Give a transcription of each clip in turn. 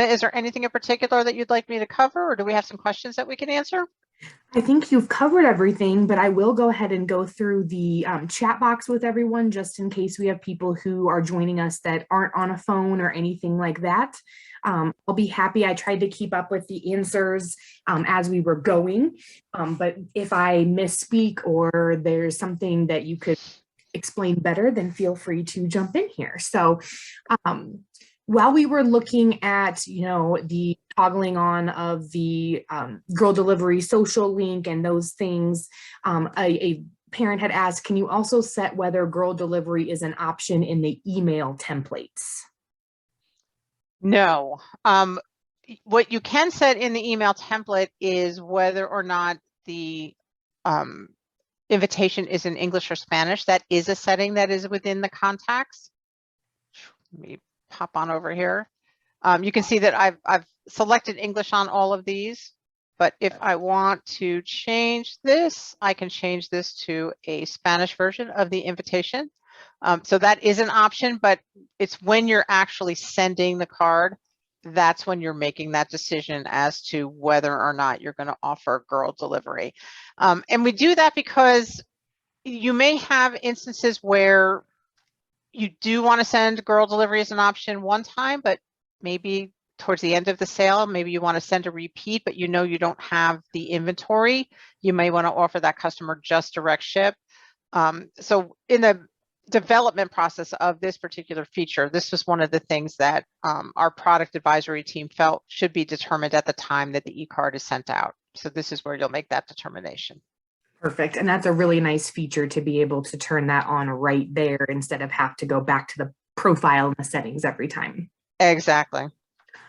Is there anything in particular that you'd like me to cover, or do we have some questions that we can answer? I think you've covered everything, but I will go ahead and go through the chat box with everyone just in case we have people who are joining us that aren't on a phone or anything like that. I'll be happy. I tried to keep up with the answers as we were going, but if I misspeak or there's something that you could explain better, then feel free to jump in here. So while we were looking at, the toggling on of the girl delivery social link and those things, a parent had asked, can you also set whether girl delivery is an option in the email templates? No. What you can set in the email template is whether or not the invitation is in English or Spanish. That is a setting that is within the contacts. Let me pop on over here. You can see that I've selected English on all of these, but if I want to change this, I can change this to a Spanish version of the invitation. So that is an option, but it's when you're actually sending the card, that's when you're making that decision as to whether or not you're going to offer girl delivery. And we do that because you may have instances where you do want to send girl delivery as an option one time, but maybe towards the end of the sale, maybe you want to send a repeat, but you don't have the inventory. You may want to offer that customer just direct ship. So in the development process of this particular feature, this was one of the things that our product advisory team felt should be determined at the time that the e-card is sent out. So this is where you'll make that determination. Perfect. And that's a really nice feature to be able to turn that on right there instead of have to go back to the profile and the settings every time. Exactly.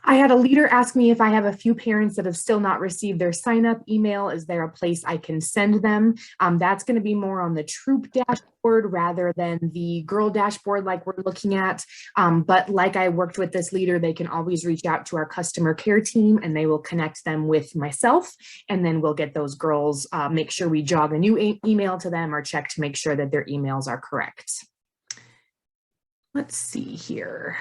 I had a leader ask me if I have a few parents that have still not received their sign up email. Is there a place I can send them? That's going to be more on the troop dashboard rather than the girl dashboard like we're looking at. But like I worked with this leader, they can always reach out to our customer care team and they will connect them with myself. And then we'll get those girls, make sure we jog a new email to them or check to make sure that their emails are correct. Let's see here.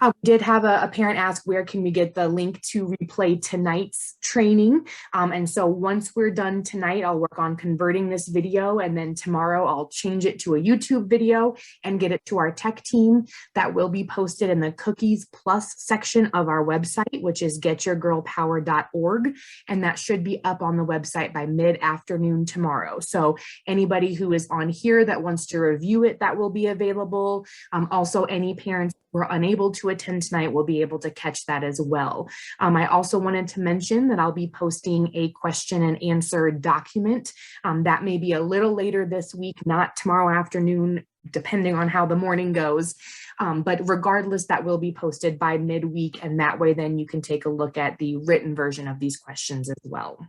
We did have a parent ask, where can we get the link to replay tonight's training? And so once we're done tonight, I'll work on converting this video, and then tomorrow I'll change it to a YouTube video and get it to our tech team. That will be posted in the Cookies Plus section of our website, which is getyourgirlpower.org. And that should be up on the website by mid-afternoon tomorrow. So anybody who is on here that wants to review it, that will be available. Also, any parents who are unable to attend tonight will be able to catch that as well. I also wanted to mention that I'll be posting a question and answer document. That may be a little later this week, not tomorrow afternoon, depending on how the morning goes. But regardless, that will be posted by midweek, and that way then you can take a look at the written version of these questions as well.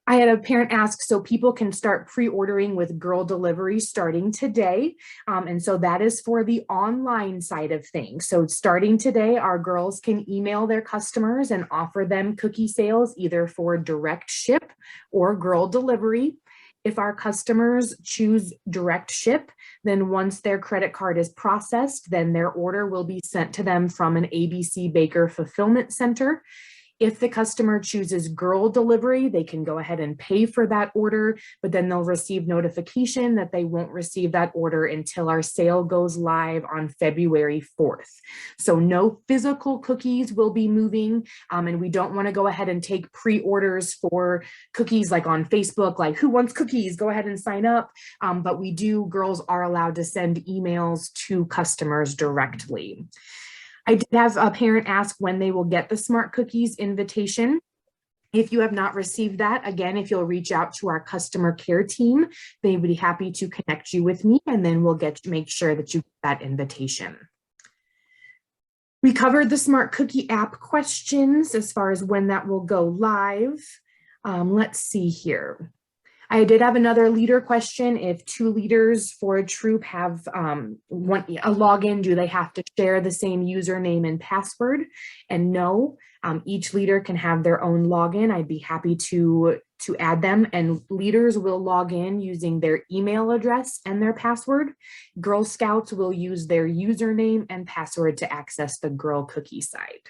I had a parent ask, so people can start pre-ordering with girl delivery starting today. And so that is for the online side of things. So starting today, our girls can email their customers and offer them cookie sales either for direct ship or girl delivery. If our customers choose direct ship, then once their credit card is processed, then their order will be sent to them from an ABC Baker fulfillment center. If the customer chooses girl delivery, they can go ahead and pay for that order, but then they'll receive notification that they won't receive that order until our sale goes live on February 4th. So no physical cookies will be moving, and we don't want to go ahead and take pre-orders for cookies like on Facebook, like who wants cookies? Go ahead and sign up. But girls are allowed to send emails to customers directly. I did have a parent ask when they will get the Smart Cookies invitation. If you have not received that, again, if you'll reach out to our customer care team, they would be happy to connect you with me, and then we'll make sure that you get that invitation. We covered the Smart Cookie app questions as far as when that will go live. Let's see here. I did have another leader question. If two leaders for a troop have a login, do they have to share the same username and password? And no, each leader can have their own login. I'd be happy to to add them, and leaders will log in using their email address and their password. Girl Scouts will use their username and password to access the Girl Cookie side.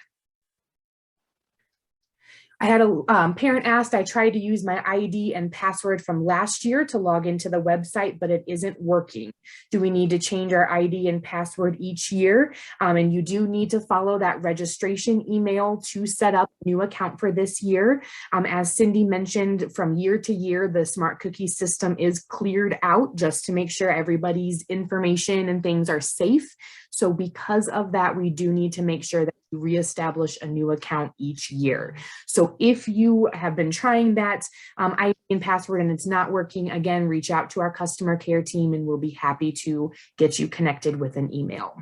I had a parent asked, I tried to use my ID and password from last year to log into the website, but it isn't working. Do we need to change our ID and password each year? And you do need to follow that registration email to set up a new account for this year. As Cindy mentioned, from year to year, the Smart Cookie system is cleared out just to make sure everybody's information and things are safe. So because of that, we do need to make sure that we reestablish a new account each year. So if you have been trying that ID and password and it's not working, again, reach out to our customer care team and we'll be happy to get you connected with an email.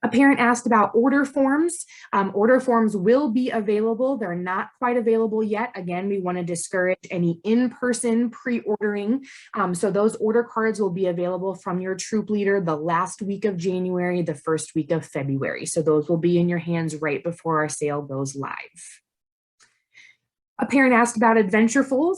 A parent asked about order forms. Order forms will be available. They're not quite available yet. Again, we want to discourage any in-person pre-ordering. So those order cards will be available from your troop leader the last week of January, the first week of February. So those will be in your hands right before our sale goes live. A parent asked about Adventurefuls.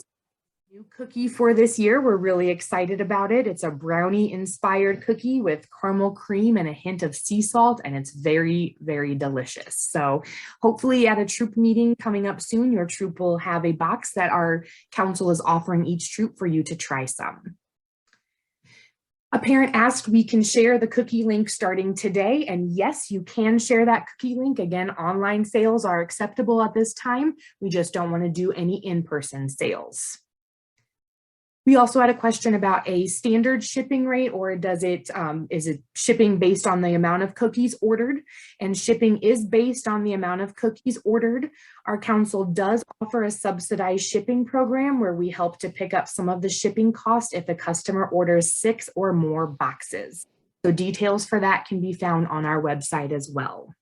New cookie for this year. We're really excited about it. It's a brownie inspired cookie with caramel cream and a hint of sea salt, and it's very, very delicious. So hopefully at a troop meeting coming up soon, your troop will have a box that our council is offering each troop for you to try some. A parent asked, we can share the cookie link starting today, and yes, you can share that cookie link. Again, online sales are acceptable at this time. We just don't want to do any in-person sales. We also had a question about a standard shipping rate, or is it shipping based on the amount of cookies ordered? And shipping is based on the amount of cookies ordered. Our council does offer a subsidized shipping program where we help to pick up some of the shipping cost if the customer orders 6 or more boxes. So details for that can be found on our website as well.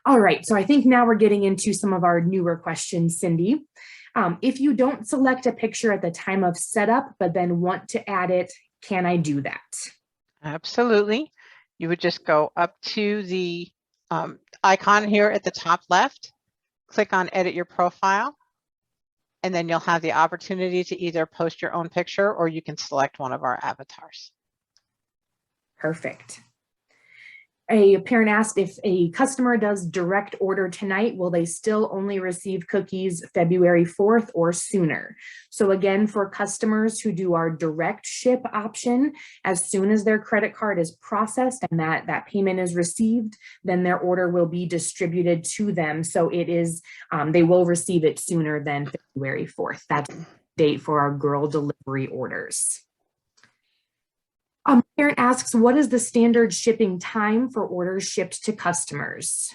All right, so I think now we're getting into some of our newer questions, Cindy. If you don't select a picture at the time of setup, but then want to add it, can I do that? Absolutely. You would just go up to the icon here at the top left, click on Edit Your Profile, and then you'll have the opportunity to either post your own picture or you can select one of our avatars. Perfect. A parent asked, if a customer does direct order tonight, will they still only receive cookies February 4th or sooner? So again, for customers who do our direct ship option, as soon as their credit card is processed and that payment is received, then their order will be distributed to them. So it is, they will receive it sooner than February 4th. That's the date for our girl delivery orders. Parent asks, what is the standard shipping time for orders shipped to customers?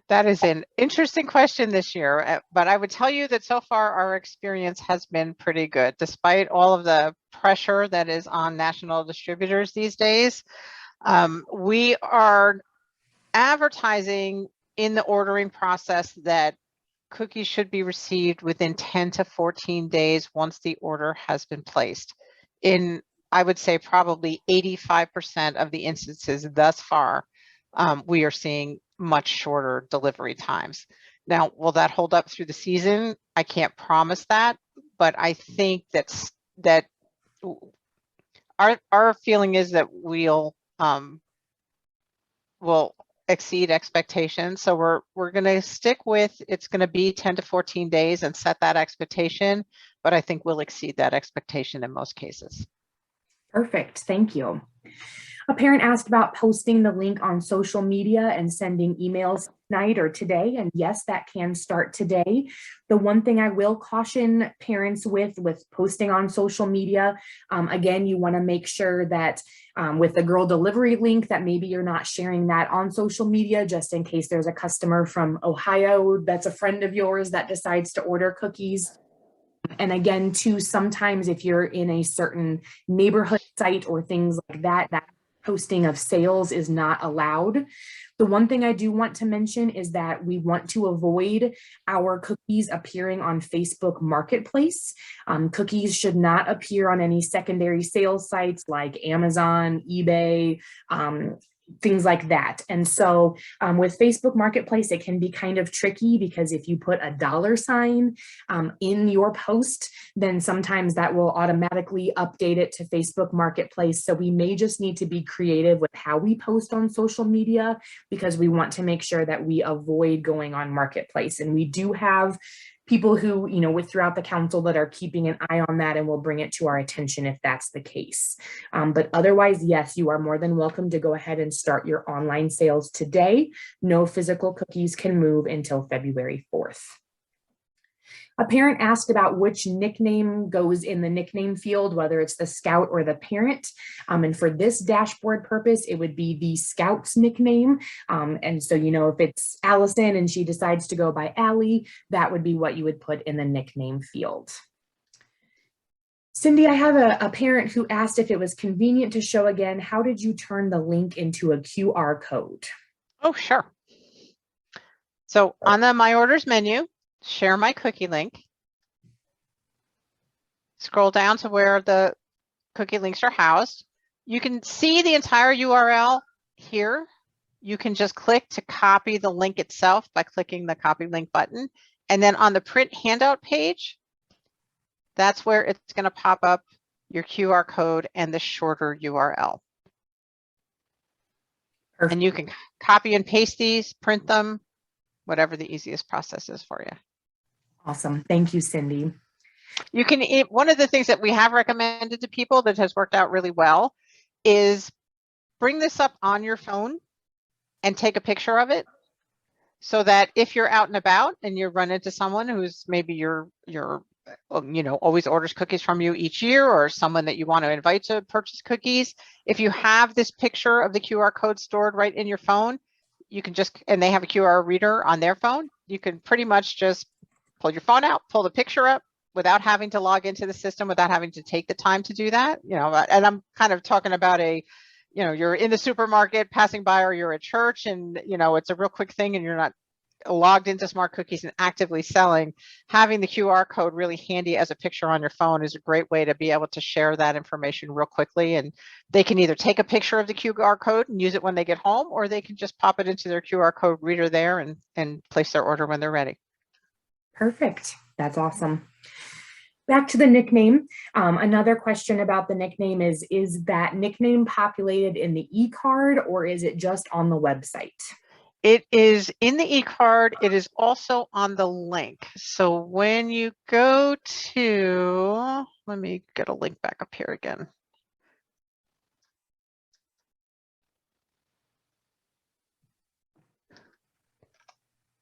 That is an interesting question this year, but I would tell you that so far our experience has been pretty good, despite all of the pressure that is on national distributors these days. We are advertising in the ordering process that cookies should be received within 10 to 14 days once the order has been placed. In, I would say, probably 85% of the instances thus far, we are seeing much shorter delivery times. Now, will that hold up through the season? I can't promise that, but I think that our feeling is that we'll exceed expectations. So we're going to stick with, it's going to be 10 to 14 days and set that expectation, but I think we'll exceed that expectation in most cases. Perfect, thank you. A parent asked about posting the link on social media and sending emails tonight or today, and yes, that can start today. The one thing I will caution parents with posting on social media, again, you want to make sure that with the girl delivery link that maybe you're not sharing that on social media, just in case there's a customer from Ohio that's a friend of yours that decides to order cookies. And again, too, sometimes if you're in a certain neighborhood site or things like that, that posting of sales is not allowed. The one thing I do want to mention is that we want to avoid our cookies appearing on Facebook Marketplace. Cookies should not appear on any secondary sales sites like Amazon, eBay, things like that. And so with Facebook Marketplace, it can be kind of tricky because if you put a $sign in your post, then sometimes that will automatically update it to Facebook Marketplace. So we may just need to be creative with how we post on social media because we want to make sure that we avoid going on Marketplace. And we do have people who, with throughout the council that are keeping an eye on that and will bring it to our attention if that's the case. But otherwise, yes, you are more than welcome to go ahead and start your online sales today. No physical cookies can move until February 4th. A parent asked about which nickname goes in the nickname field, whether it's the scout or the parent. And for this dashboard purpose, it would be the scout's nickname. And so, if it's Allison and she decides to go by Allie, that would be what you would put in the nickname field. Cindy, I have a parent who asked if it was convenient to show again, how did you turn the link into a QR code? Oh, sure. So on the My Orders menu, share my cookie link. Scroll down to where the cookie links are housed. You can see the entire URL here. You can just click to copy the link itself by clicking the copy link button. And then on the print handout page, that's where it's going to pop up your QR code and the shorter URL. Perfect. And you can copy and paste these, print them, whatever the easiest process is for you. Awesome. Thank you, Cindy. You can, one of the things that we have recommended to people that has worked out really well is bring this up on your phone and take a picture of it so that if you're out and about and you run into someone who's maybe you're always orders cookies from you each year, or someone that you want to invite to purchase cookies, if you have this picture of the QR code stored right in your phone, you can just, and they have a QR reader on their phone, you can pretty much just pull your phone out, pull the picture up without having to log into the system, without having to take the time to do that. And I'm kind of talking about you're in the supermarket passing by, or you're at church and, it's a real quick thing and you're not logged into Smart Cookies and actively selling. Having the QR code really handy as a picture on your phone is a great way to be able to share that information real quickly. And they can either take a picture of the QR code and use it when they get home, or they can just pop it into their QR code reader there and place their order when they're ready. Perfect. That's awesome. Back to the nickname. Another question about the nickname is that nickname populated in the e-card, or is it just on the website? It is in the e-card. It is also on the link. So when you go to, let me get a link back up here again.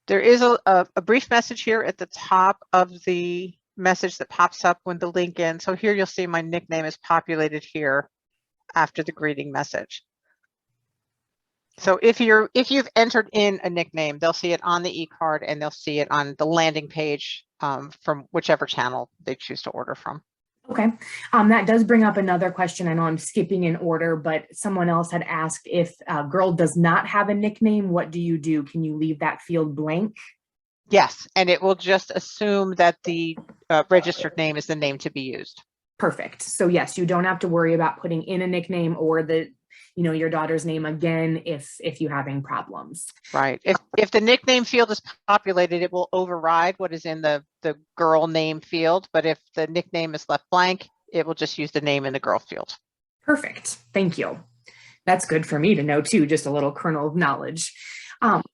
There is a brief message here at the top of the message that pops up when the link in. So here you'll see my nickname is populated here after the greeting message. So if you've entered in a nickname, they'll see it on the e-card and they'll see it on the landing page from whichever channel they choose to order from. Okay, that does bring up another question. I know I'm skipping in order, but someone else had asked if a girl does not have a nickname, what do you do? Can you leave that field blank? Yes, and it will just assume that the registered name is the name to be used. Perfect. So yes, you don't have to worry about putting in a nickname or your daughter's name again if you're having problems. Right. If the nickname field is populated, it will override what is in the girl name field. But if the nickname is left blank, it will just use the name in the girl field. Perfect. Thank you. That's good for me to know too, just a little kernel of knowledge.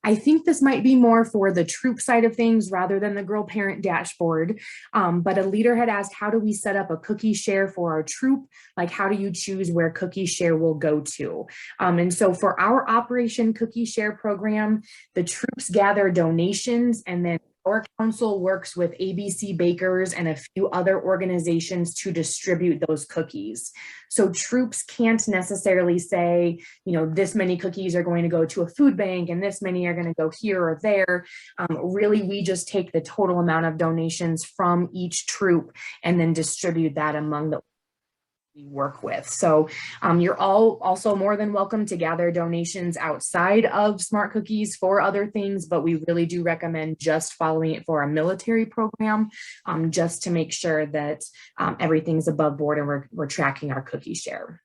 I think this might be more for the troop side of things rather than the girl parent dashboard. But a leader had asked, how do we set up a cookie share for our troop? Like, how do you choose where cookie share will go to? And so for our Operation Cookie Share program, the troops gather donations, and then our council works with ABC Bakers and a few other organizations to distribute those cookies. So troops can't necessarily say, this many cookies are going to go to a food bank and this many are going to go here or there. Really, we just take the total amount of donations from each troop and then distribute that among the we work with. So you're all also more than welcome to gather donations outside of Smart Cookies for other things, but we really do recommend just following it for a military program, just to make sure that everything's above board and we're tracking our cookie share.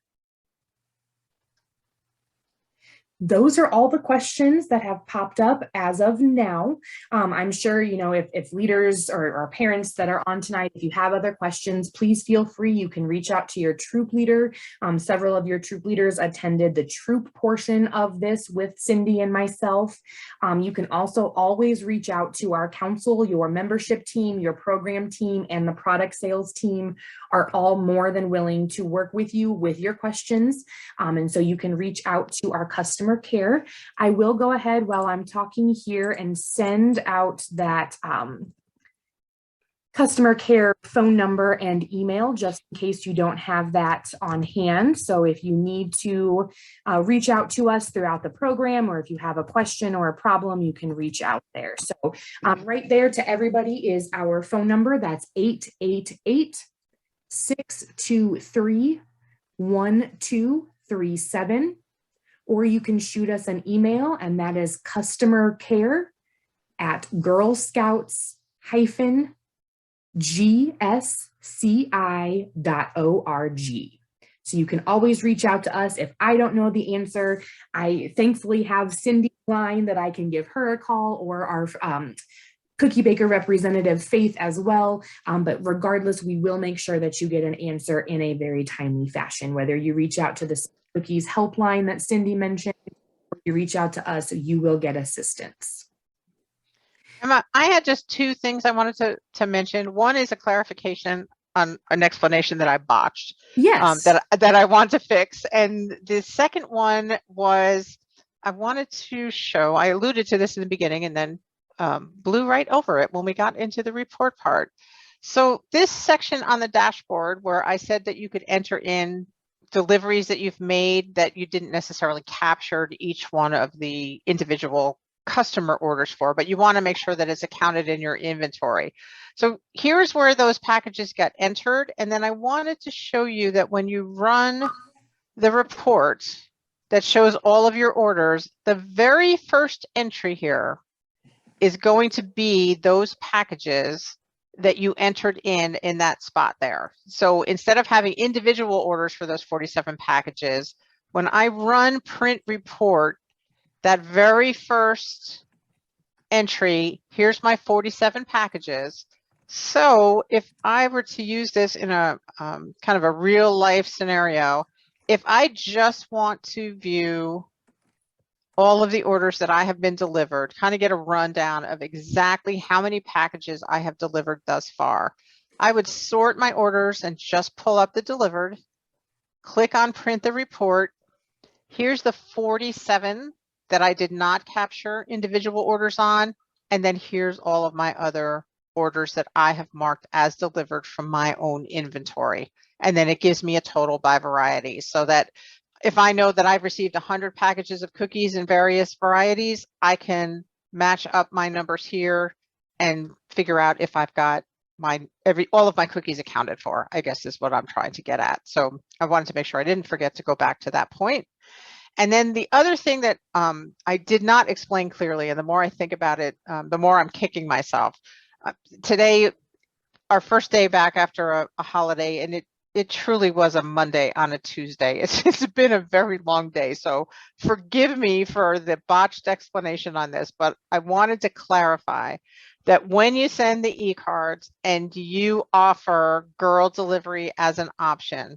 Those are all the questions that have popped up as of now. I'm sure, if leaders or parents that are on tonight, if you have other questions, please feel free. You can reach out to your troop leader. Several of your troop leaders attended the troop portion of this with Cindy and myself. You can also always reach out to our council. Your membership team, your program team, and the product sales team are all more than willing to work with you with your questions. And so you can reach out to our customer care. I will go ahead while I'm talking here and send out that customer care phone number and email just in case you don't have that on hand. So if you need to reach out to us throughout the program, or if you have a question or a problem, you can reach out there. So right there to everybody is our phone number. That's 888-623-1237. Or you can shoot us an email, and that is customercare@girlscouts-gsci.org. So you can always reach out to us. If I don't know the answer, I thankfully have Cindy line that I can give her a call, or our cookie baker representative Faith as well. But regardless, we will make sure that you get an answer in a very timely fashion, whether you reach out to the cookies helpline that Cindy mentioned, or you reach out to us, you will get assistance. Emma, I had just two things I wanted to mention. One is a clarification on an explanation that I botched. Yes. That I want to fix. And the second one was, I wanted to show, I alluded to this in the beginning and then blew right over it when we got into the report part. So this section on the dashboard where I said that you could enter in deliveries that you've made that you didn't necessarily capture each one of the individual customer orders for, but you want to make sure that it's accounted in your inventory. So here's where those packages get entered. And then I wanted to show you that when you run the report that shows all of your orders, the very first entry here is going to be those packages that you entered in that spot there. So instead of having individual orders for those 47 packages, when I run print report, that very first entry, here's my 47 packages. So if I were to use this in a kind of a real life scenario, if I just want to view all of the orders that I have been delivered, kind of get a rundown of exactly how many packages I have delivered thus far, I would sort my orders and just pull up the delivered, click on print the report. Here's the 47 that I did not capture individual orders on. And then here's all of my other orders that I have marked as delivered from my own inventory. And then it gives me a total by variety, so that if I know that I've received 100 packages of cookies in various varieties, I can match up my numbers here and figure out if I've got all of my cookies accounted for, I guess is what I'm trying to get at. So I wanted to make sure I didn't forget to go back to that point. And then the other thing that I did not explain clearly, and the more I think about it, the more I'm kicking myself. Today, our first day back after a holiday, and it truly was a Monday on a Tuesday. It's been a very long day, so forgive me for the botched explanation on this, but I wanted to clarify that when you send the e-cards and you offer girl delivery as an option,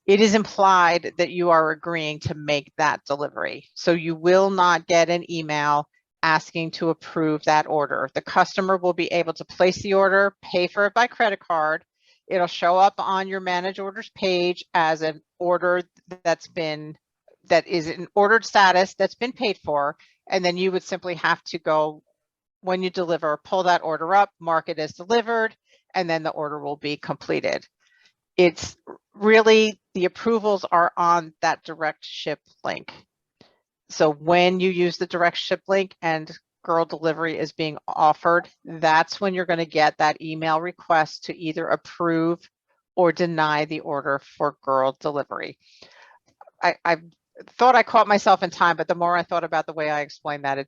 it is implied that you are agreeing to make that delivery. So you will not get an email asking to approve that order. The customer will be able to place the order, pay for it by credit card. It'll show up on your manage orders page as an order that is in ordered status that's been paid for. And then you would simply have to go, when you deliver, pull that order up, mark it as delivered, and then the order will be completed. It's really, the approvals are on that direct ship link. So when you use the direct ship link and girl delivery is being offered, that's when you're going to get that email request to either approve or deny the order for girl delivery. I thought I caught myself in time, but the more I thought about the way I explained that,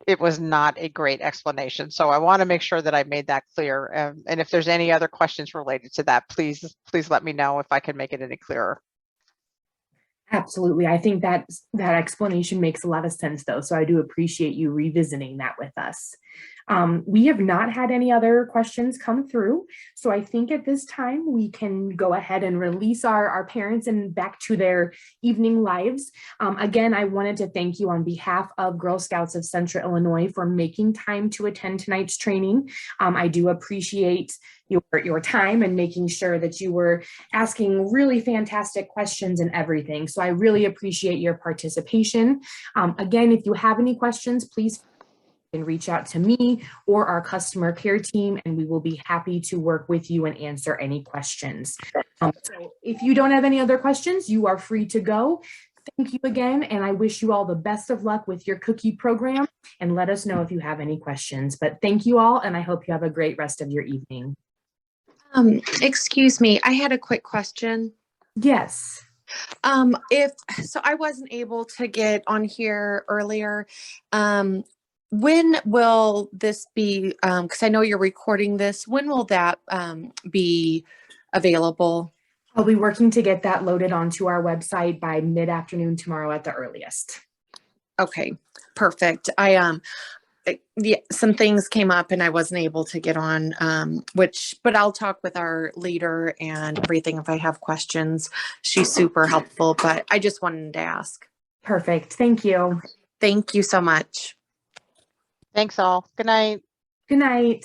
it was not a great explanation. So I want to make sure that I made that clear. And if there's any other questions related to that, please let me know if I can make it any clearer. Absolutely. I think that explanation makes a lot of sense though. So I do appreciate you revisiting that with us. We have not had any other questions come through. So I think at this time we can go ahead and release our parents and back to their evening lives. Again, I wanted to thank you on behalf of Girl Scouts of Central Illinois for making time to attend tonight's training. I do appreciate your time and making sure that you were asking really fantastic questions and everything. So I really appreciate your participation. Again, if you have any questions, please reach out to me or our customer care team, and we will be happy to work with you and answer any questions. So if you don't have any other questions, you are free to go. Thank you again, and I wish you all the best of luck with your cookie program, and let us know if you have any questions. But thank you all, and I hope you have a great rest of your evening. Excuse me, I had a quick question. Yes. If so, I wasn't able to get on here earlier. When will this be, because I know you're recording this, when will that be available? I'll be working to get that loaded onto our website by mid-afternoon tomorrow at the earliest. Okay, perfect. Yeah, some things came up and I wasn't able to get on, but I'll talk with our leader and everything if I have questions. She's super helpful, but I just wanted to ask. Perfect. Thank you. Thank you so much. Thanks all. Good night. Good night.